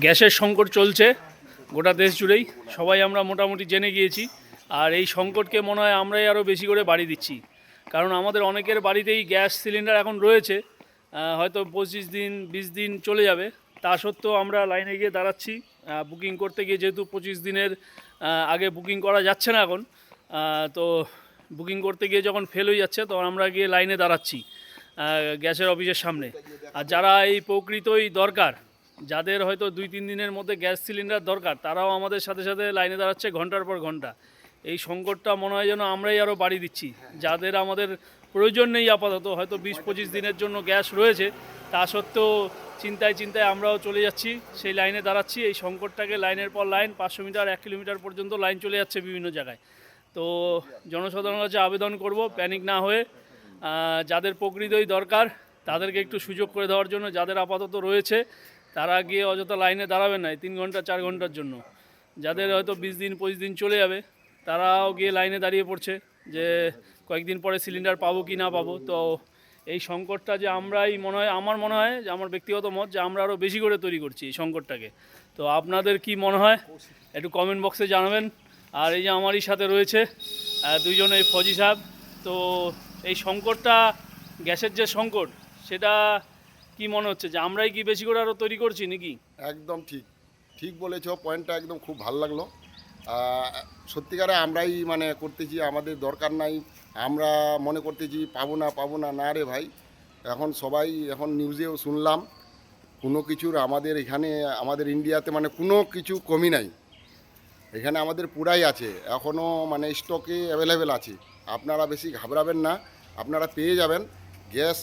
গ্যাসের সংকট চলছে গোটা দেশ জুড়েই, সবাই আমরা মোটামুটি জেনে গিয়েছি। আর এই সংকটকে মনে হয় আমরাই আরও বেশি করে বাড়ি দিচ্ছি, কারণ আমাদের অনেকের বাড়িতেই গ্যাস সিলিন্ডার এখন রয়েছে, হয়তো 25 দিন 20 দিন চলে যাবে। তা সত্ত্বেও আমরা লাইনে গিয়ে দাঁড়াচ্ছি বুকিং করতে গিয়ে, যেহেতু 25 দিনের আগে বুকিং করা যাচ্ছে না এখন। তো বুকিং করতে গিয়ে যখন ফেল হয়ে যাচ্ছে তখন আমরা গিয়ে লাইনে দাঁড়াচ্ছি গ্যাসের অফিসের সামনে। আর যারা এই প্রকৃতই দরকার, যাদের হয়তো 2-3 দিনের মধ্যে গ্যাস সিলিন্ডার দরকার, তারাও আমাদের সাথে সাথে লাইনে দাঁড়াচ্ছে ঘন্টার পর ঘন্টা। এই সংকটটা মনে হয় যেন আমরাই আরও বাড়ি দিচ্ছি। যাদের আমাদের প্রয়োজন নেই আপাতত, হয়তো 20-25 দিনের জন্য গ্যাস রয়েছে, তা সত্ত্বেও চিন্তায় চিন্তায় আমরাও চলে যাচ্ছি, সেই লাইনে দাঁড়াচ্ছি। এই সংকটটাকে লাইনের পর লাইন, 500 মিটার 1 কিলোমিটার পর্যন্ত লাইন চলে যাচ্ছে বিভিন্ন জায়গায়। তো জনসাধারণের কাছে আবেদন করব, প্যানিক না হয়ে যাদের প্রকৃতই দরকার তাদেরকে একটু সুযোগ করে দেওয়ার জন্য। যাদের আপাতত রয়েছে তারা গিয়ে অযথা লাইনে দাঁড়াবেন না 3 ঘন্টা 4 ঘন্টার জন্য। যাদের হয়তো 20 দিন 25 দিন চলে যাবে, তারাও গিয়ে লাইনে দাঁড়িয়ে পড়ছে যে কয়েকদিন পরে সিলিন্ডার পাবো কি না পাবো। তো এই সংকটটা যে আমরাই মনে হয়, আমার মনে হয় যে আমার ব্যক্তিগত মত, যে আমরা আরও বেশি করে তৈরি করছি এই সংকটটাকে। তো আপনাদের কি মনে হয় একটু কমেন্ট বক্সে জানাবেন। আর এই যে আমারই সাথে রয়েছে দুইজন, এই ফজি সাহেব। তো এই সংকটটা, গ্যাসের যে সংকট, সেটা কি মনে হচ্ছে যে আমরাই কি বেশি করে আরও তৈরি করছি নাকি? একদম ঠিক ঠিক বলেছো, পয়েন্টটা একদম খুব ভালো লাগলো। সত্যিকারে আমরাই মানে করতেছি, আমাদের দরকার নাই, আমরা মনে করতেছি পাবো না পাবো না। না রে ভাই, এখন সবাই, এখন নিউজেও শুনলাম কোনো কিছুর আমাদের এখানে, আমাদের ইন্ডিয়াতে মানে কোনো কিছু কমি নাই। এখানে আমাদের পুরাই আছে, এখনও মানে স্টকে অ্যাভেলেবেল আছে। আপনারা বেশি ঘাবড়াবেন না, আপনারা পেয়ে যাবেন গ্যাস।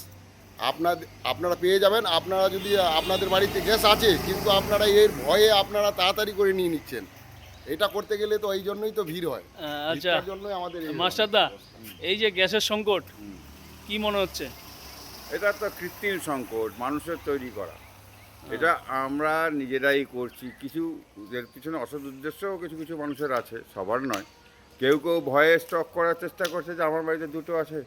আপনারা পেয়ে যাবেন। আপনারা যদি, আপনাদের বাড়িতে গ্যাস আছে কিন্তু আপনারা এর ভয়ে আপনারা তাড়াতাড়ি করে নিয়ে নিচ্ছেন। এটা করতে গেলে তো এই জন্যই তো ভিড় হয়। আচ্ছা ভিড়টার জন্যই আমাদের মাস্টারদা, এই যে গ্যাসের সংকট, কি মনে হচ্ছে? এটা তো কৃত্রিম সংকট, মানুষের তৈরি করা। এটা আমরা নিজেরাই করছি। কিছু এর পিছনে অসৎ উদ্দেশ্যও কিছু কিছু মানুষের আছে, সবার নয়। কেউ কেউ ভয়ে স্টক করার চেষ্টা করছে যে আমার বাড়িতে দুটো আছে,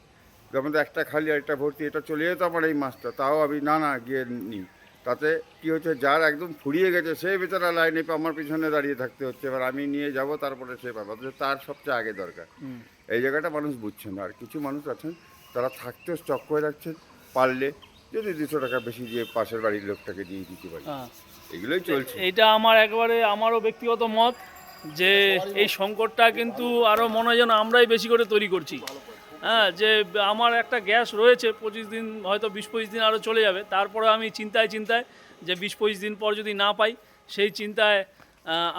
যেমন একটা খালি আর একটা ভর্তি, এটা চলে যেত আমার এই মাছটা, তাও আমি না গিয়ে নিই। তাতে কী হচ্ছে, যার একদম ফুরিয়ে গেছে সে বেচারা লাইনে আমার পিছনে দাঁড়িয়ে থাকতে হচ্ছে। এবার আমি নিয়ে যাব, তারপরে সে পাবে, অথচ তার সবচেয়ে আগে দরকার। এই জায়গাটা মানুষ বুঝছে না। আর কিছু মানুষ আছেন তারা থাকতেও স্টক করে রাখছেন, পারলে যদি 200 টাকা বেশি দিয়ে পাশের বাড়ির লোকটাকে দিয়ে দিতে পারি। এগুলোই চলছে। এটা আমারও ব্যক্তিগত মত, যে এই সংকটটা কিন্তু আরও মনে হয় যেন আমরাই বেশি করে তৈরি করছি। হ্যাঁ, যে আমার একটা গ্যাস রয়েছে 25 দিন, হয়তো 20-25 দিন আরও চলে যাবে, তারপরে আমি চিন্তায় চিন্তায় যে 20-25 দিন পর যদি না পাই, সেই চিন্তায়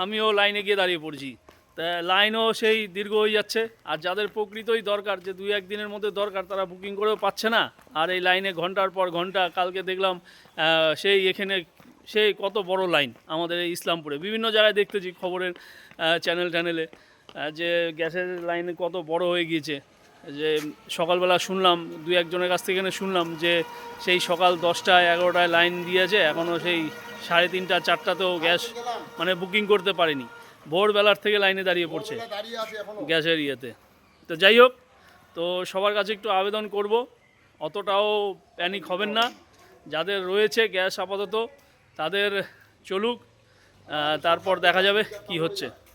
আমিও লাইনে গিয়ে দাঁড়িয়ে পড়ছি। তা লাইনও সেই দীর্ঘ হয়ে যাচ্ছে। আর যাদের প্রকৃতই দরকার, যে 2-1 দিনের মধ্যে দরকার, তারা বুকিং করেও পাচ্ছে না। আর এই লাইনে ঘন্টার পর ঘন্টা, কালকে দেখলাম সেই কত বড় লাইন আমাদের এই ইসলামপুরে, বিভিন্ন জায়গায় দেখতেছি খবরের চ্যানেলে, যে গ্যাসের লাইন কত বড় হয়ে গিয়েছে। যে সকালবেলা শুনলাম 2-1 জনের কাছ থেকে শুনলাম যে সেই সকাল 10টায় 11টায় লাইন দিয়েছে, এখনও সেই 3:30 4টাতেও গ্যাস মানে বুকিং করতে পারেনি। ভোরবেলার থেকে লাইনে দাঁড়িয়ে পড়ছে গ্যাসের ইয়েতে। তো যাই হোক, তো সবার কাছে একটু আবেদন করব, অতটাও প্যানিক হবেন না। যাদের রয়েছে গ্যাস আপাতত, তাদের চলুক, তারপর দেখা যাবে কি হচ্ছে।